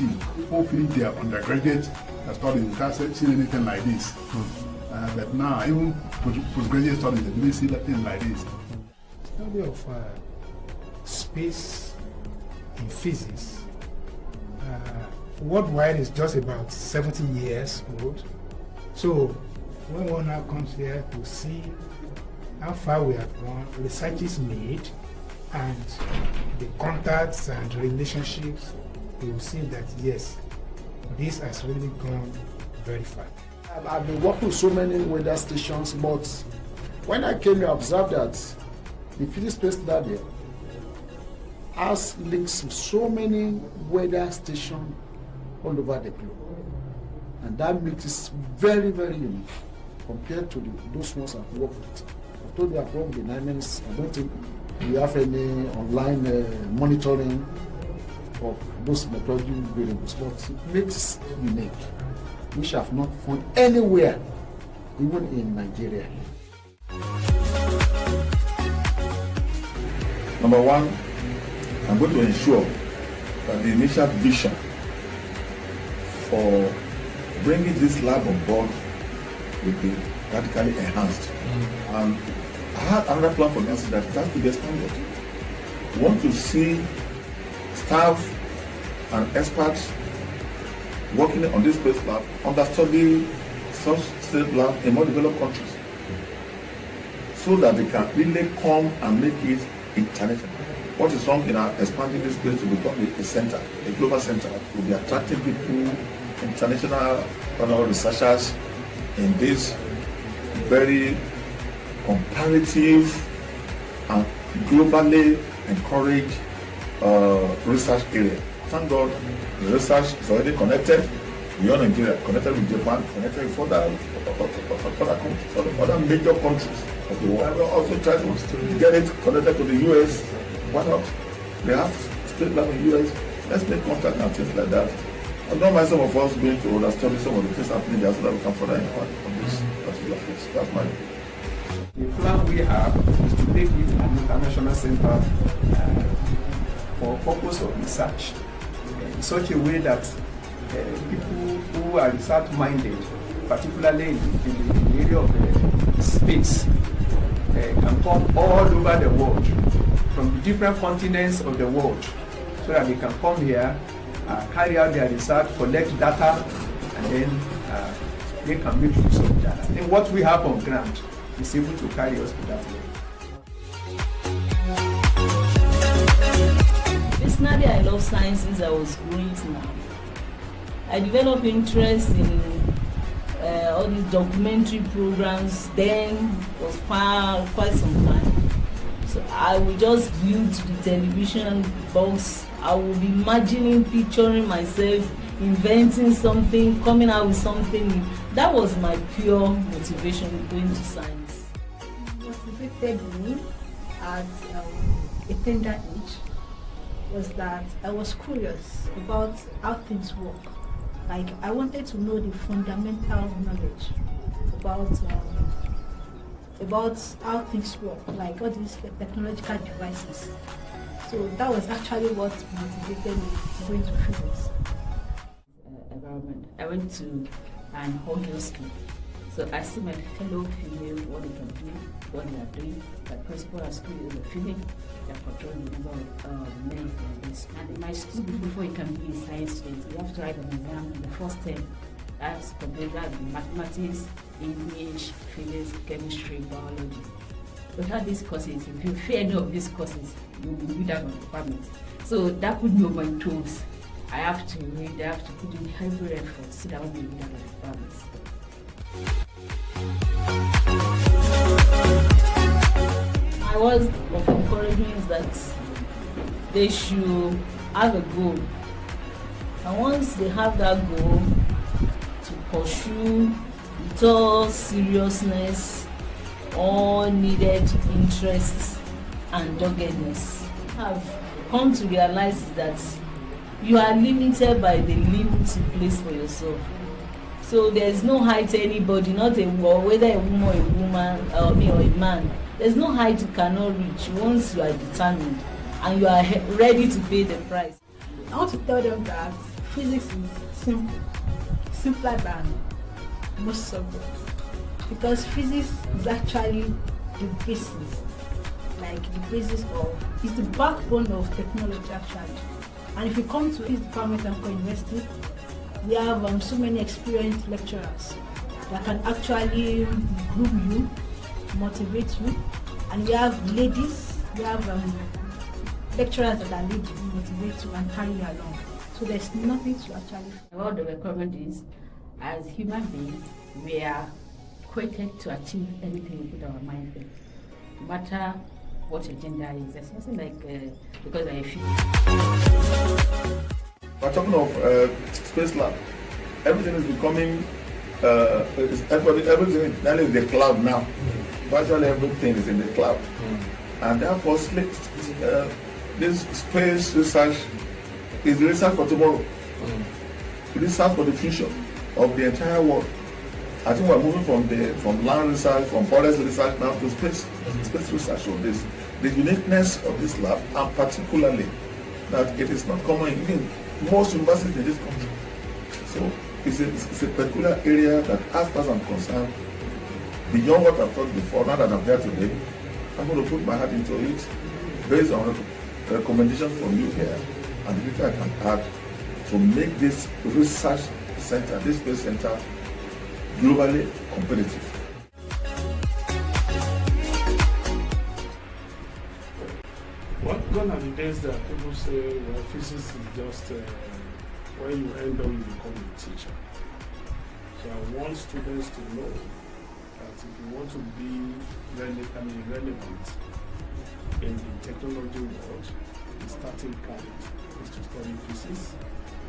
see. Hopefully they are undergraduate studies without seeing anything like this. But now, even postgraduate studies, they don't see anything like this. Study of space in physics worldwide is just about 70 years old. So when one now comes here to see how far we have gone, research is made, and the contacts and relationships, you will see that yes, this has really gone very far. I've been working with so many weather stations, but when I came here, I observed that the physics space study has links with so many weather stations all over the globe. And that makes it very, very unique compared to those ones I've worked with. I told you I've worked with the 9 minutes. I don't think we have any online monitoring of those meteorology variables, but it makes it unique, which I've not found anywhere, even in Nigeria. Number one, I'm going to ensure that the initial vision for bringing this lab on board will be radically enhanced. And I had another plan for this, that it has to be expanded. We want to see staff and experts working on this space lab understudy such space lab in more developed countries, so that they can really come and make it international. What is wrong in our expanding this place to become a center, a global center? We'll be attracting people, international researchers in this very comparative and globally encouraged research area. Thank God the research is already connected beyond Nigeria, connected with Japan, connected with other countries, other major countries of the world. We also try to get it connected to the US. Why not? They have state lab in the US. Let's make contact and things like that. I don't mind some of us going to understand some of the things happening there so that we can further inquire on this particular case. That's my view. The plan we have is to make it an international center for purpose of research in such a way that people who are research-minded, particularly in the area of space, can come all over the world, from the different continents of the world, so that they can come here, carry out their research, collect data, and then they can make use of that. I think what we have on ground is able to carry us to that level. Personally, I love science since I was growing up. I developed interest in all these documentary programs. Then was quite some time. So I would just glued to the television box. I would be imagining, picturing myself, inventing something, coming out with something. That was my pure motivation going to science. What motivated me at a tender age was that I was curious about how things work. Like, I wanted to know the fundamental knowledge about how things work, like all these technological devices. So that was actually what motivated me going to physics. Environment. I went to an audio school. So I see my fellow female, what they can do, what they are doing. The principal at school is a female. They are controlling the number of men and this. And in my school, before you can be a science student, you have to write an exam in the first term. That's computer, mathematics, English, physics, chemistry, biology. Without these courses, if you fail any of these courses, you will be that on the department. So that put me on my toes. I have to read, I have to put in every effort so that I won't be that on the department. My words of encouragement is that they should have a goal. And once they have that goal, to pursue with all seriousness, all needed interest and doggedness. I've come to realize that you are limited by the limits you place for yourself. So there's no height to anybody, not a whether a woman or a woman, or me or a man. There's no height you cannot reach once you are determined and you are ready to pay the price. I want to tell them that physics is simple, simpler than most subjects, because physics is actually the basis, like the basis of, it's the backbone of technology actually. And if you come to this department at University, we have so many experienced lecturers that can actually groom you, motivate you, and we have ladies, we have lecturers that are ladies who motivate you and carry you along. So there's nothing to actually. What the requirement is, as human beings, we are created to achieve anything we put our mind in. No matter what your gender is, there's nothing like because I feel. We're talking of space lab. Everything is becoming, everything is in the cloud now. Virtually everything is in the cloud. And therefore, this space research is the research for tomorrow. Research for the future of the entire world. I think we're moving from land research, from forest research now to space research of this. The uniqueness of this lab, and particularly that it is not common in most universities in this country. So it's a peculiar area that, as far as I'm concerned, beyond what I've thought before, now that I'm here today, I'm going to put my heart into it based on recommendations from you here and the people I can add to make this research center, this space center, globally competitive. What gonna be days that people say, well, physics is just when you end up, you become a teacher. So I want students to know that if you want to be relevant in the technology world, the starting point is to study physics,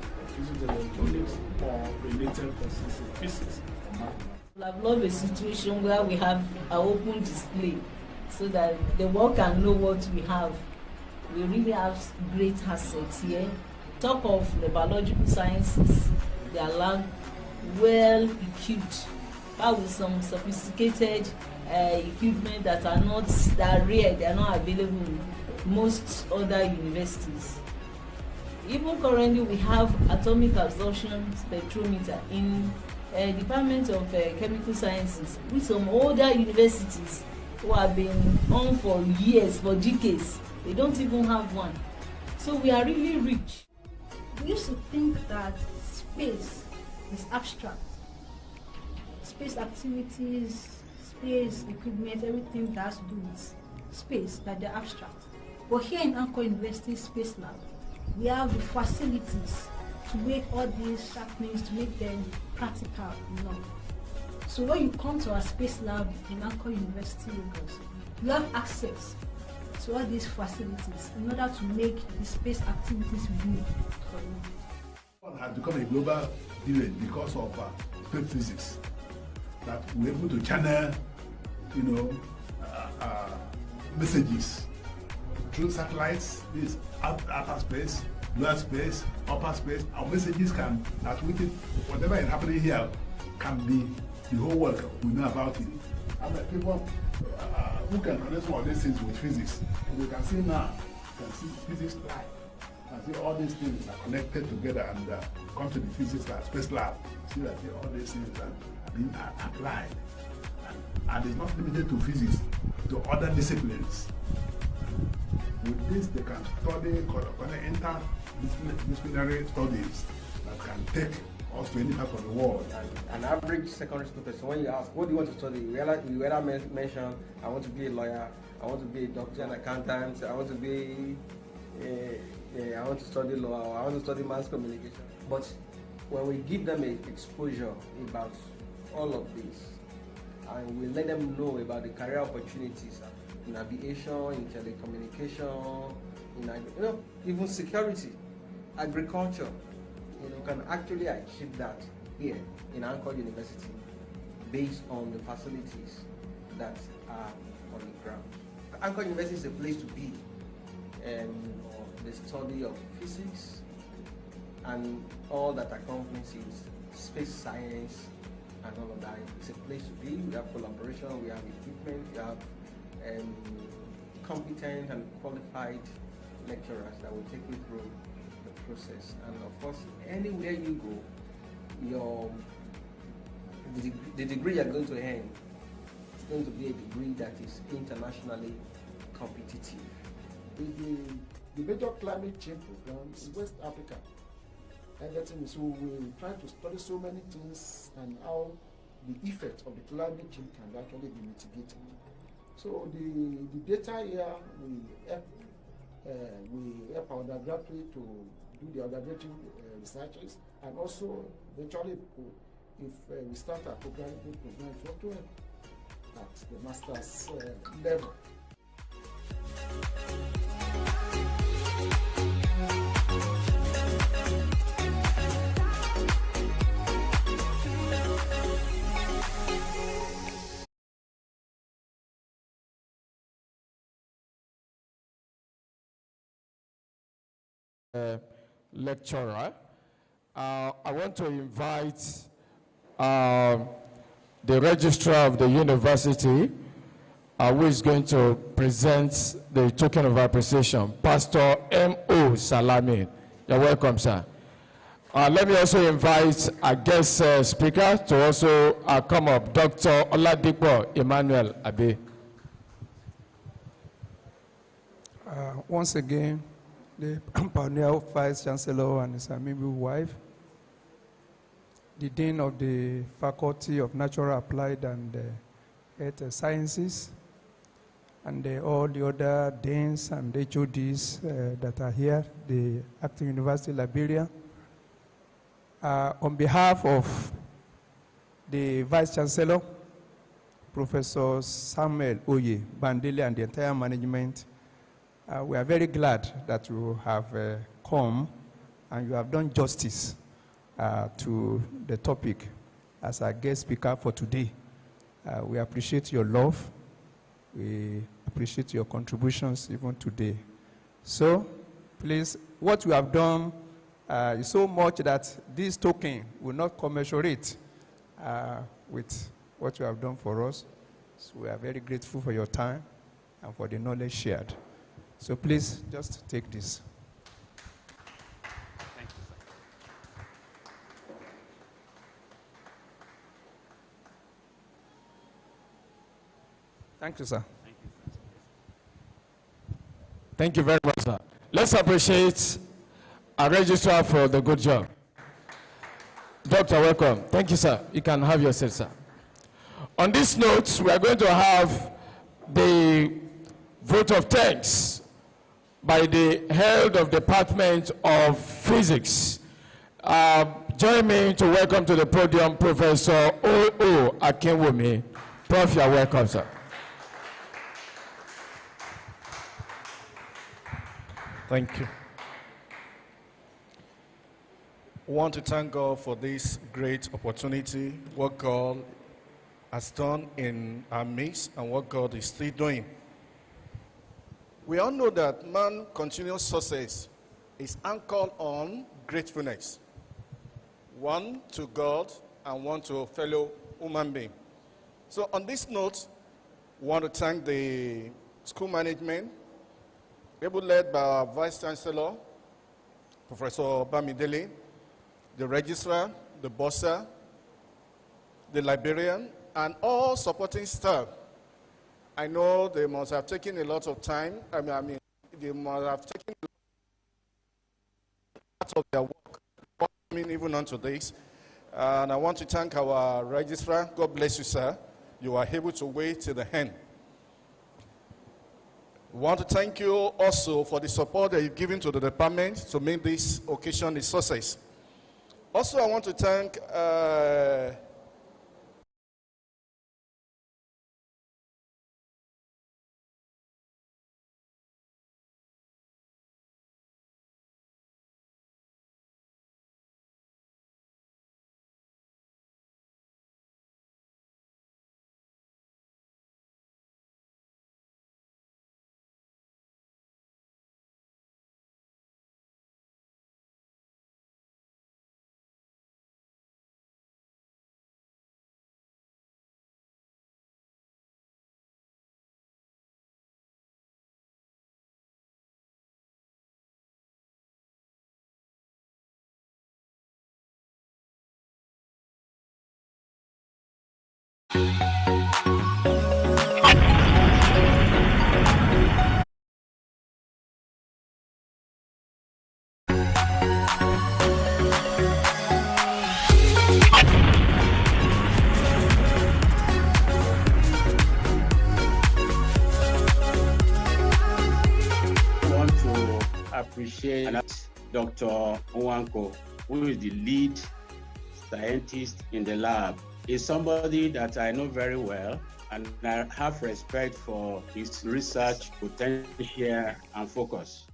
or physics and electronics, or related courses in physics or mathematics. I've loved a situation where we have an open display so that the world can know what we have. We really have great assets here. Talk of the biological sciences, they are lab well equipped, but with some sophisticated equipment that are not that rare, they are not available in most other universities. Even currently we have atomic absorption spectrometer in Department of Chemical Sciences with some older universities who have been on for years, for decades. They don't even have one. So we are really rich. We used to think that space is abstract. Space activities, space equipment, everything that has to do with space, that they're abstract. But here in Anchor University Space Lab, we have the facilities to make all these happenings, to make them practical enough. So when you come to our space lab in Anchor University Lagos, you have access to all these facilities in order to make the space activities real for you. It has become a global village because of space physics. That we're able to channel, messages through satellites, this outer space, lower space, upper space. Our messages can, that we think whatever is happening here can be the whole world we know about it. And the people who can connect some of these things with physics, we can see now, you can see physics live. You can see all these things are connected together and come to the physics lab, space lab. See that all these things are being applied. And it's not limited to physics, to other disciplines. With this, they can study interdisciplinary studies that can take us to any part of the world. An average secondary school person, when you ask, what do you want to study? You either mention, I want to be a lawyer, I want to be a doctor and accountant, I want to be, I want to study law, or I want to study mass communication. But when we give them an exposure about all of this, and we let them know about the career opportunities in aviation, in telecommunication, in even security, agriculture, can actually achieve that here in Anchor University based on the facilities that are on the ground. Anchor University is a place to be, and the study of physics and all that accompanies it, space science and all of that. It's a place to be. We have collaboration, we have equipment, we have competent and qualified lecturers that will take you through the process. And of course, anywhere you go, the degree you're going to earn is going to be a degree that is internationally competitive. The major climate change programs in West Africa, and so we try to study so many things and how the effect of the climate change can actually be mitigated. So the data here we help our undergraduate to do the undergraduate researches, and also eventually if we start our program to at the master's level. Lecturer. I want to invite the registrar of the university who is going to present the token of appreciation, Pastor M.O. Salami. You're welcome, sir. Let me also invite our guest speaker to also come up, Dr. Oladipo Emmanuel Abe. Once again, the pioneer Vice Chancellor and his amiable wife, the Dean of the Faculty of Natural Applied and Earth Sciences, and all the other deans and HODs that are here, the Acting University Liberia. On behalf of the Vice Chancellor, Professor Samuel Oye Bandele, and the entire management, we are very glad that you have come and you have done justice to the topic as our guest speaker for today. We appreciate your love. We appreciate your contributions even today. So, please, what you have done is so much that this token will not commensurate with what you have done for us. So we are very grateful for your time and for the knowledge shared. So please, just take this. Thank you, sir. Thank you, sir. Thank you very much, sir. Let's appreciate our registrar for the good job. Doctor, welcome. Thank you, sir. You can have your seat, sir. On this note, we are going to have the vote of thanks by the head of Department of Physics. Join me to welcome to the podium Professor O.O. Akinwumi. Prof, you are welcome, sir. Thank you. I want to thank God for this great opportunity, what God has done in our midst and what God is still doing. We all know that man's continuous success is anchored on gratefulness. One to God and one to a fellow human being. So on this note, we want to thank the school management, led by our Vice Chancellor, Professor Bamidele, the registrar, the bursar, the librarian, and all supporting staff. I know they must have taken a lot of time. I mean, they must have taken part of their work, even onto this. And I want to thank our registrar. God bless you, sir. You are able to wait till the end. We want to thank you also for the support that you've given to the department to make this occasion a success. Also, I want to thank Appreciate Dr. Nwanko, who is the lead scientist in the lab. Is somebody that I know very well, and I have respect for his research potential and focus.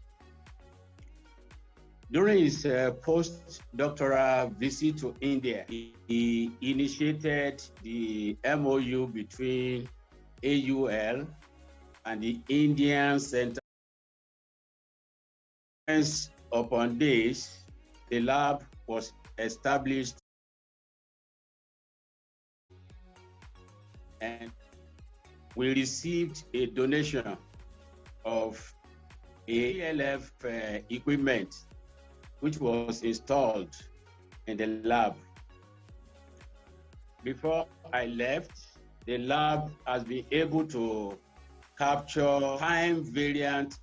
During his postdoctoral visit to India, he initiated the MOU between AUL and the Indian Center. Upon this, the lab was established and we received a donation of ALF equipment, which was installed in the lab. Before I left, the lab has been able to capture time variant